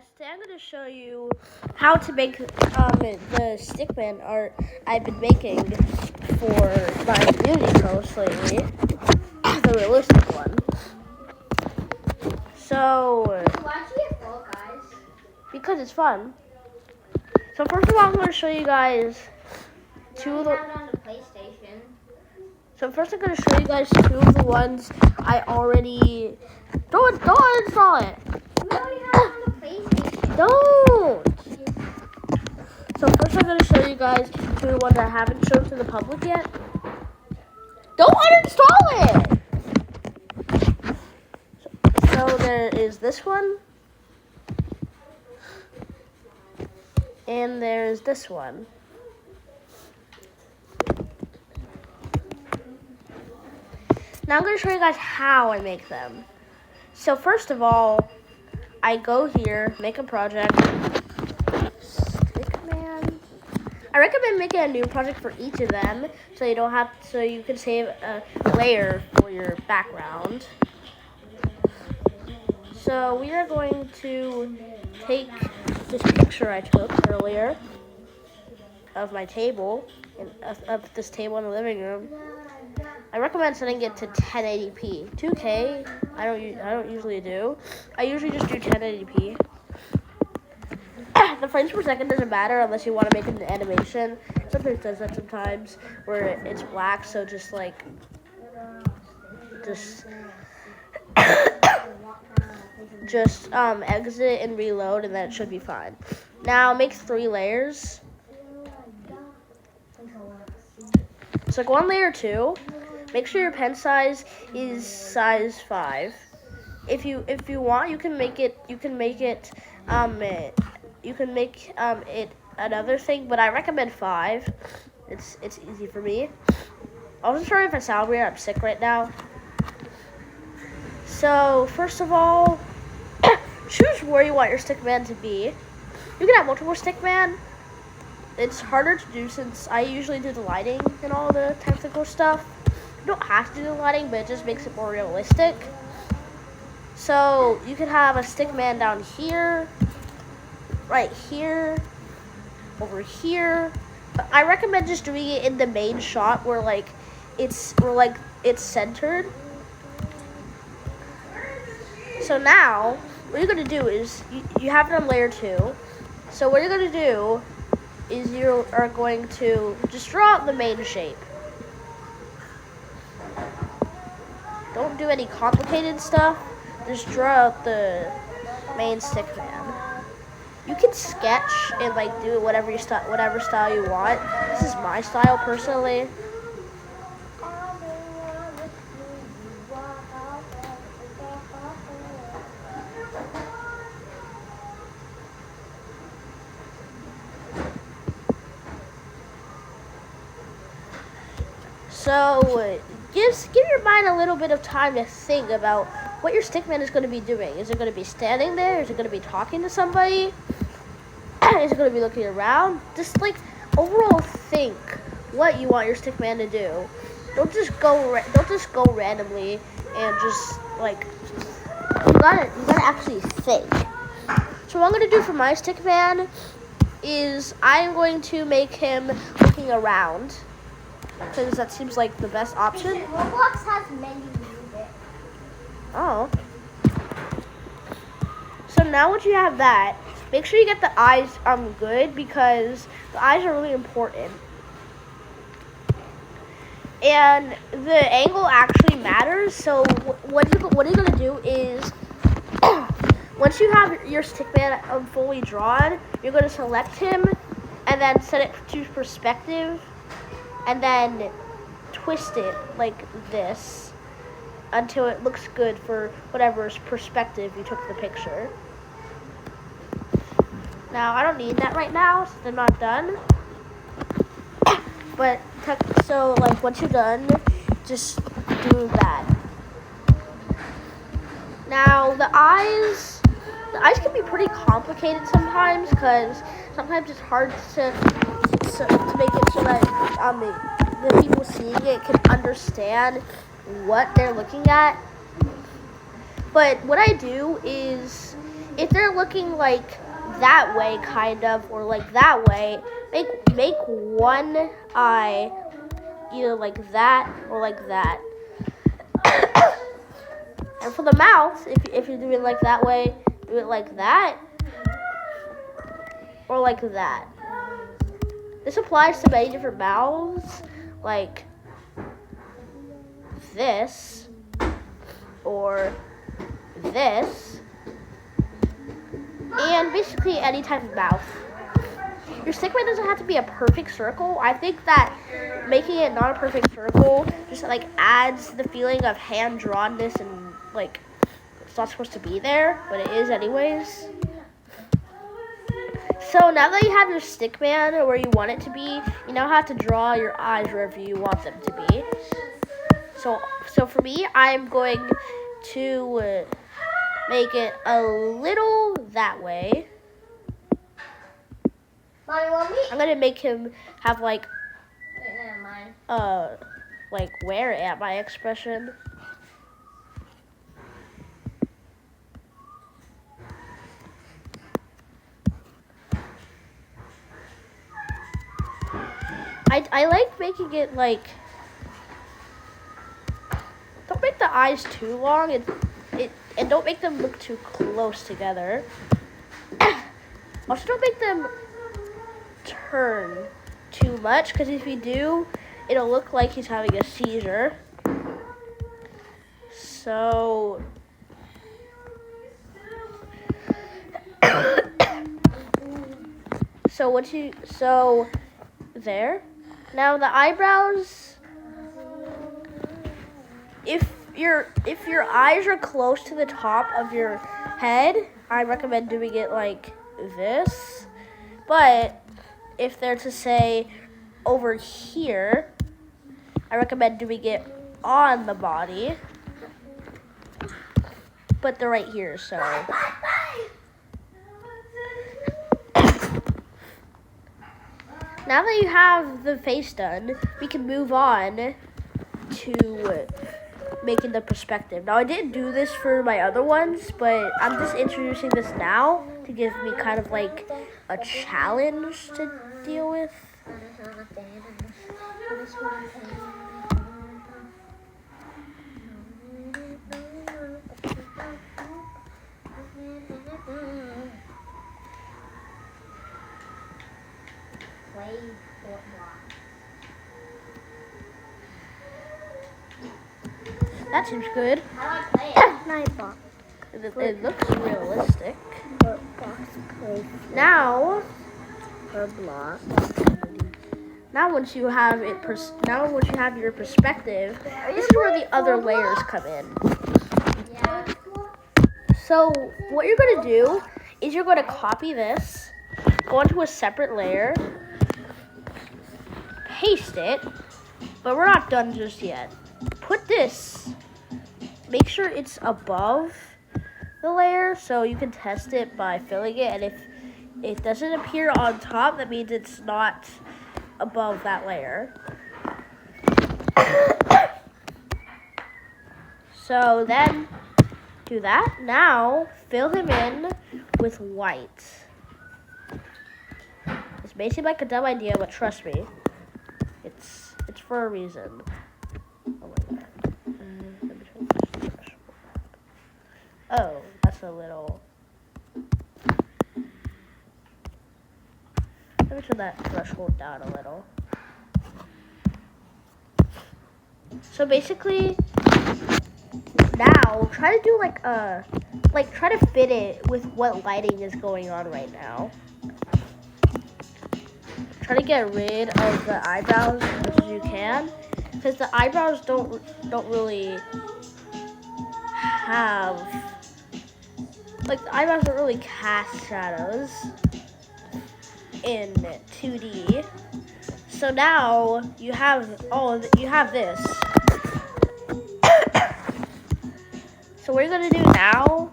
guys, today I'm going to show you how to make the stickman art I've been making for my community posts lately, the realistic one. So, Why'd you get Fall Guys? because it's fun. So first of all, I'm going to show you guys two of the. Have it on the PlayStation. So first, I'm going to show you guys two of the ones I already. Don't install it. You already have it on the PlayStation. Don't. So first I'm going to show you guys two of the ones I haven't shown to the public yet. Don't uninstall it! So there is this one. And there's this one. Now I'm going to show you guys how I make them. So first of all, I go here, make a project. I recommend making a new project for each of them, so you can save a layer for your background. So we are going to take this picture I took earlier of my table, of this table in the living room. I recommend setting it to 1080p. 2K, I don't usually do. I usually just do 1080p. The frames per second doesn't matter unless you want to make an animation. Sometimes it does that sometimes, where it's black, so just exit and reload, and then it should be fine. Now make 3 layers. It's like 1 layer 2. Make sure your pen size is size 5. If you want, you can make it another thing, but I recommend 5. It's easy for me. I'm just sorry if I sound weird. I'm sick right now. So first of all, choose where you want your stickman to be. You can have multiple stickman. It's harder to do since I usually do the lighting and all the technical stuff. You don't have to do the lighting, but it just makes it more realistic. So you could have a stickman down here, right here, over here. But I recommend just doing it in the main shot where it's centered. So now what you're gonna do is you have it on layer 2. So what you're gonna do is you are going to just draw out the main shape. Don't do any complicated stuff. Just draw out the main stickman. You can sketch and do whatever style you want. This is my style personally. So give your mind a little bit of time to think about what your stickman is going to be doing. Is it going to be standing there? Is it going to be talking to somebody? Is it going to be looking around? Just overall think what you want your stickman to do. Don't just go randomly and just you gotta actually think. So what I'm going to do for my stickman is I'm going to make him looking around, because that seems like the best option. Roblox has menu music. Oh. So now once you have that, make sure you get the eyes good, because the eyes are really important. And the angle actually matters. So what you're gonna do is once you have your stickman fully drawn, you're gonna select him and then set it to perspective, and then twist it like this until it looks good for whatever's perspective you took the picture. Now, I don't need that right now since I'm not done. But, so once you're done, just do that. Now, the eyes can be pretty complicated sometimes, because sometimes it's hard to make it so that the people seeing it can understand what they're looking at. But what I do is if they're looking like that way, kind of, or like that way, make one eye either like that or like that. And for the mouth, if you're doing it like that way, do it like that or like that. This applies to many different mouths, like this or this, and basically any type of mouth. Your stickman doesn't have to be a perfect circle. I think that making it not a perfect circle just like adds the feeling of hand-drawnness and like it's not supposed to be there, but it is anyways. So now that you have your stickman where you want it to be, you now have to draw your eyes wherever you want them to be. So for me, I'm going to make it a little that way. Mommy, want me? I'm gonna make him have like Never mind. like where at my expression. I like making it like, don't make the eyes too long and don't make them look too close together. Also don't make them turn too much, because if you do, it'll look like he's having a seizure. So so there. Now the eyebrows, if your eyes are close to the top of your head, I recommend doing it like this. But if they're to say over here, I recommend doing it on the body. But they're right here, so. Now that you have the face done, we can move on to making the perspective. Now, I didn't do this for my other ones, but I'm just introducing this now to give me kind of like a challenge to deal with. That seems good. How do I play it? It looks realistic. Now, once you have your perspective, this is where the other layers come in. Yeah. So what you're going to do is you're going to copy this, go onto a separate layer, paste it, but we're not done just yet. Put this, make sure it's above the layer so you can test it by filling it, and if it doesn't appear on top, that means it's not above that layer. So then do that. Now fill him in with white. It's basically like a dumb idea, but trust me, it's for a reason. Oh my god. Oh, that's a little. Let me turn that threshold down a little. So basically, now try to do try to fit it with what lighting is going on right now. Try to get rid of the eyebrows as much as you can, because the eyebrows don't really have, like, the eyebrows don't really cast shadows in 2D. So now you have this. So what you're gonna do now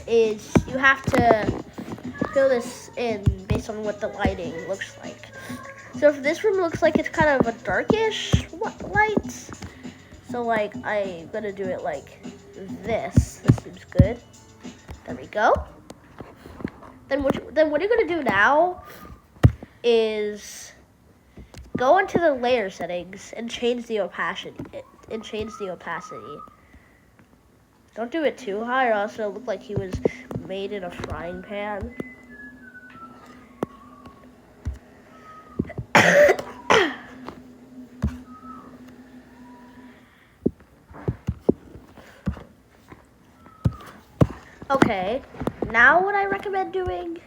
is you have to fill this in based on what the lighting looks like. So if this room looks like it's kind of a darkish light, So like I'm gonna do it like this. This seems good. There we go. Then what you're gonna do now is go into the layer settings and change the opacity. Don't do it too high, or else it'll look like he was made in a frying pan. Okay, now what I recommend doing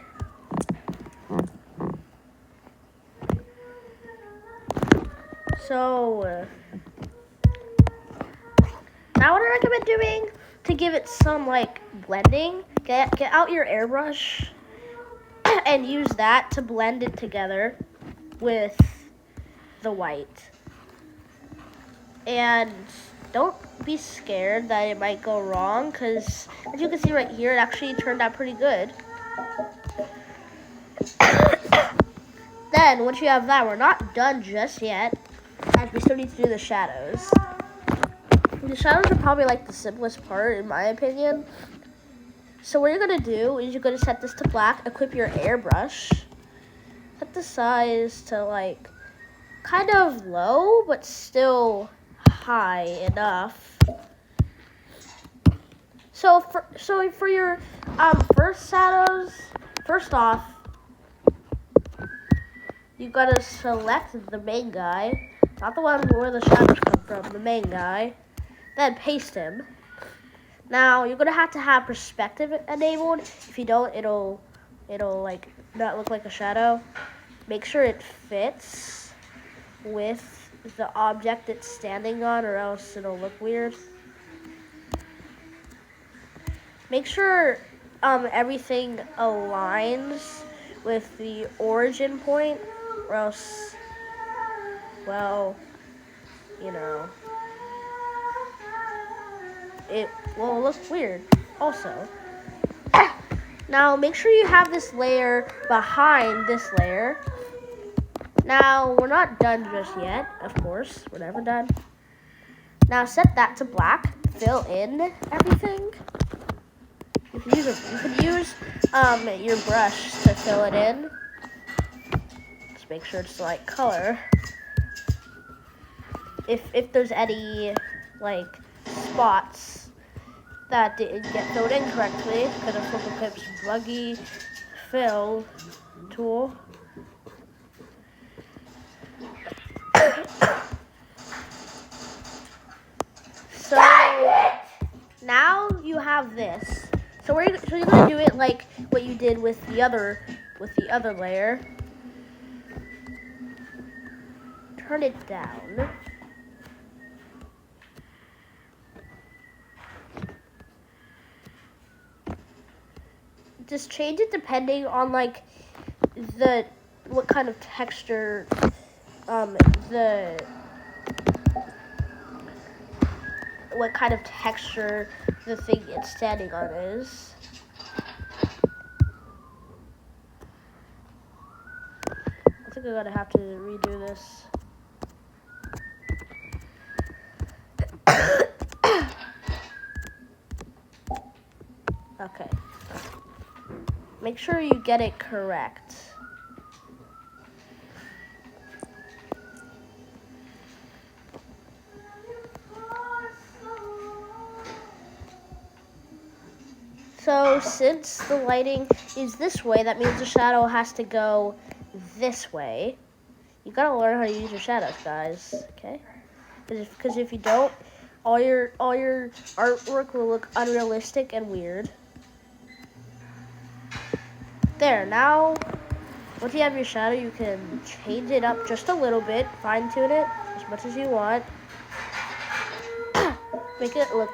to give it some like blending, get out your airbrush and use that to blend it together with the white. And don't be scared that it might go wrong, because as you can see right here, it actually turned out pretty good. Then once you have that, we're not done just yet, as we still need to do the shadows. The shadows are probably like the simplest part in my opinion. So what you're gonna do is you're gonna set this to black, equip your airbrush, set the size to like kind of low but still high enough. So for your first shadows, first off, you gotta select the main guy, not the one where the shadows come from, the main guy. Then paste him. Now you're gonna have to have perspective enabled. If you don't, it'll like not look like a shadow. Make sure it fits with the object it's standing on, or else it'll look weird. Make sure everything aligns with the origin point, or else, well, you know, it will look weird also. Now make sure you have this layer behind this layer. Now we're not done just yet, of course, we're never done. Now set that to black, fill in everything. You can use your brush to fill it in. Just make sure it's the right color. If there's any like spots that didn't get filled in correctly, because of FlipaClip's buggy fill tool. So now you have this. So you're gonna do it like what you did with the other layer. Turn it down. Just change it depending on like what kind of texture what kind of texture the thing it's standing on is. I think I'm gonna have to redo this. Okay. Make sure you get it correct. So since the lighting is this way, that means the shadow has to go this way. You gotta learn how to use your shadows, guys. Okay? Because if you don't, all your artwork will look unrealistic and weird. There. Now, once you have your shadow, you can change it up just a little bit, fine tune it as much as you want. Make it look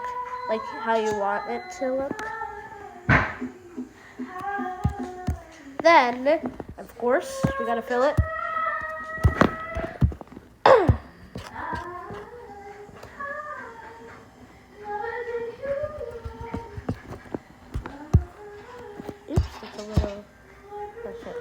like how you want it to look. Then, of course, we gotta fill it. Oops, that's a little. That's it.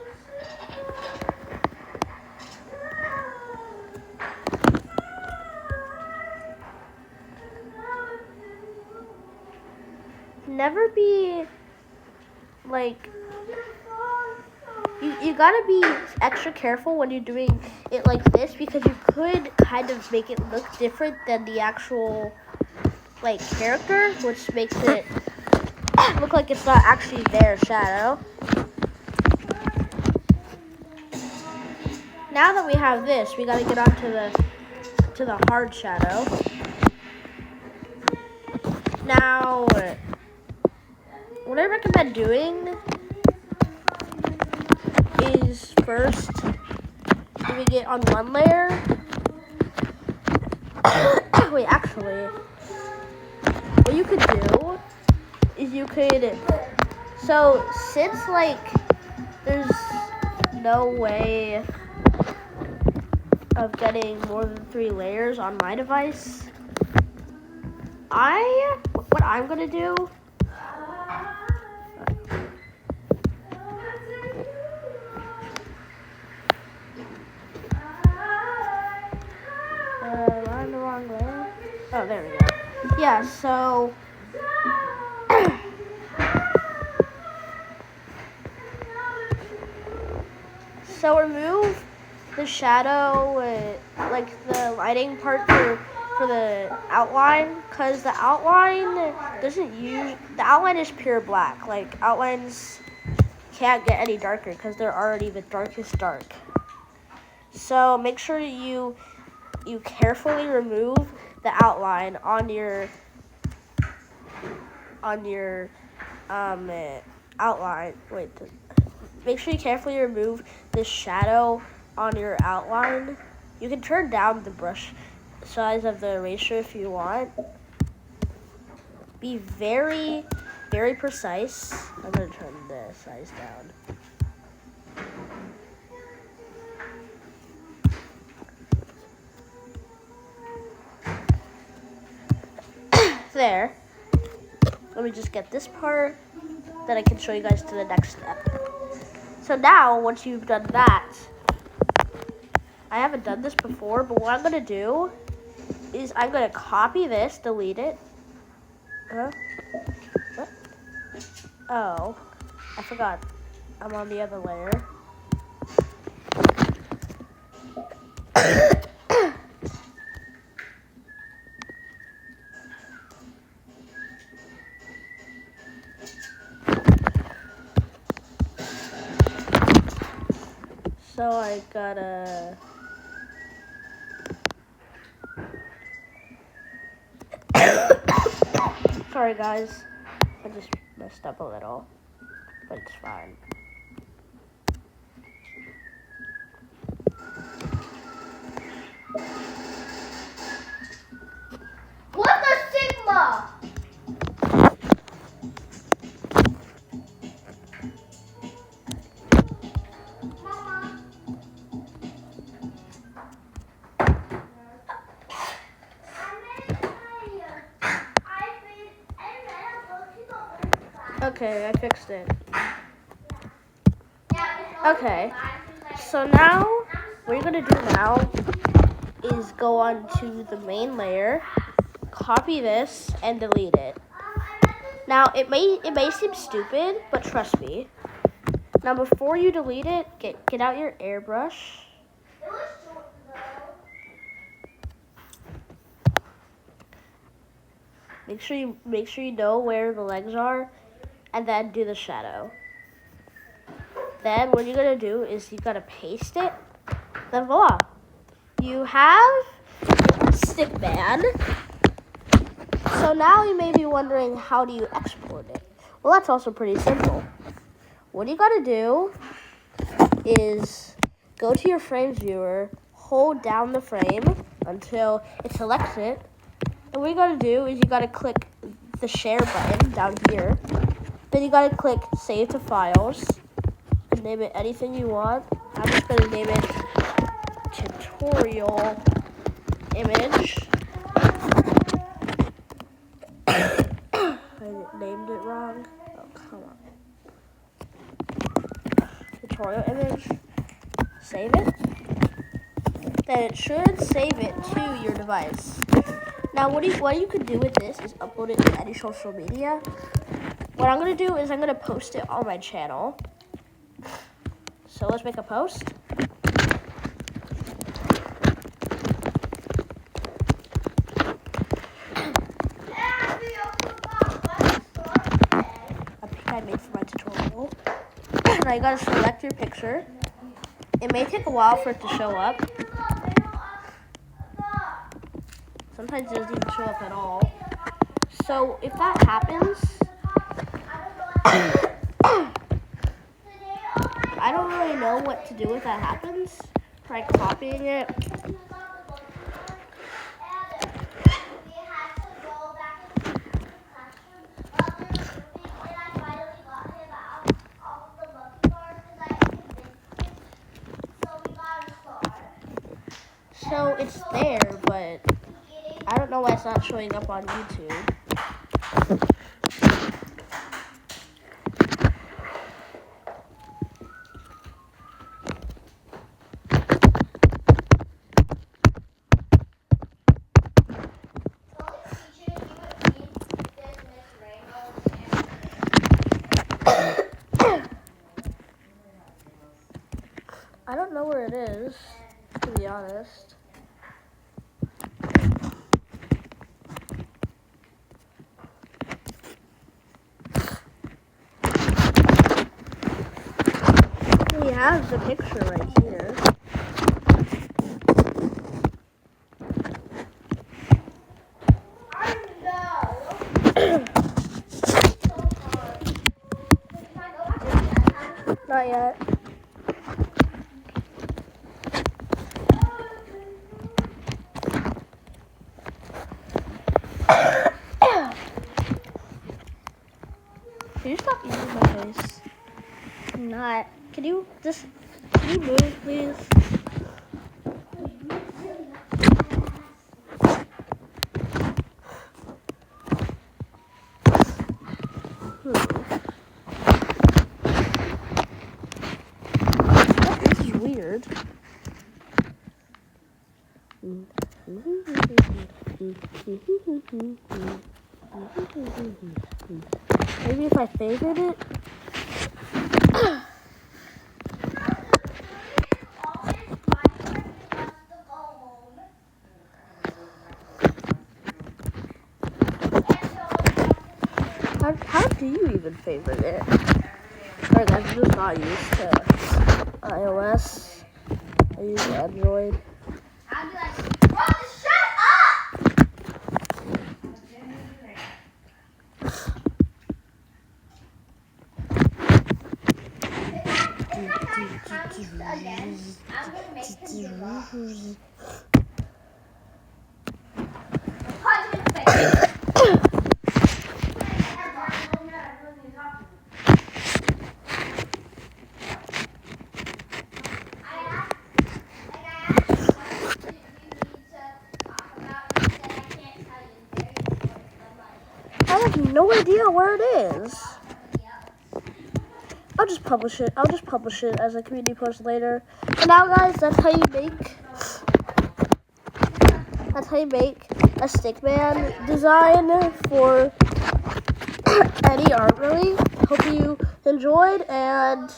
never be like, you gotta be extra careful when you're doing it like this, because you could kind of make it look different than the actual like character, which makes it look like it's not actually their shadow. Now that we have this, we gotta get on to the hard shadow. Now, what I recommend doing is first doing it on one layer. Wait, actually, what you could do is so since like there's no way of getting more than 3 layers on my device, what I'm gonna do am I on the wrong layer? Oh, there we go. Yeah, so so remove the shadow, like the lighting part for the outline, because the outline is pure black. Like, outlines can't get any darker because they're already the darkest dark. So make sure you carefully remove the outline on your outline. Make sure you carefully remove the shadow on your outline. You can turn down the brush size of the eraser if you want. Be very, very precise. I'm gonna turn the size down. There. Let me just get this part, then I can show you guys to the next step. So now, once you've done that, I haven't done this before, but what I'm gonna do is I'm gonna copy this, delete it. What? Oh, I forgot. I'm on the other layer. So I gotta sorry guys, I just messed up a little, but it's fine. What the Sigma? Mama. Okay, I fixed it. Okay, so now what you're gonna do now is go on to the main layer, copy this, and delete it. Now it may seem stupid, but trust me. Now before you delete it, get out your airbrush. Make sure you know where the legs are, and then do the shadow. Then what you're gonna do is you gotta paste it. Then voila, you have stickman. So now you may be wondering, how do you export it? Well, that's also pretty simple. What you gotta do is go to your frames viewer, hold down the frame until it selects it. And what you gotta do is you gotta click the share button down here. Then you gotta click save to files and name it anything you want. I'm just gonna name it tutorial image. I named it wrong. Oh, come on. Tutorial image. Save it. Then it should save it to your device. Now, what you could do with this is upload it to any social media. what I'm gonna do is I'm gonna post it on my channel. So let's make a post. A pic I made for my tutorial. Now you gotta select your picture. It may take a while for it to show up. Sometimes it doesn't even show up at all. So if that happens, I don't really know what to do if that happens. Try copying it. So it's there, but I don't know why it's not showing up on YouTube. I don't know where it is, to be honest. We have the picture right here. Not yet. Can you stop eating my face? I'm not. Can you move, please? This is weird. Maybe if I favored it. How do you even favorite it? Sorry guys, I'm just not used to iOS. I use Android. I'd be like, bro, shut up! Again, I'm gonna make him give up. Punch his face. I have no idea where it is. I'll just publish it. I'll just publish it as a community post later. And now, guys, that's how you make a stickman design for any art, really. Hope you enjoyed, and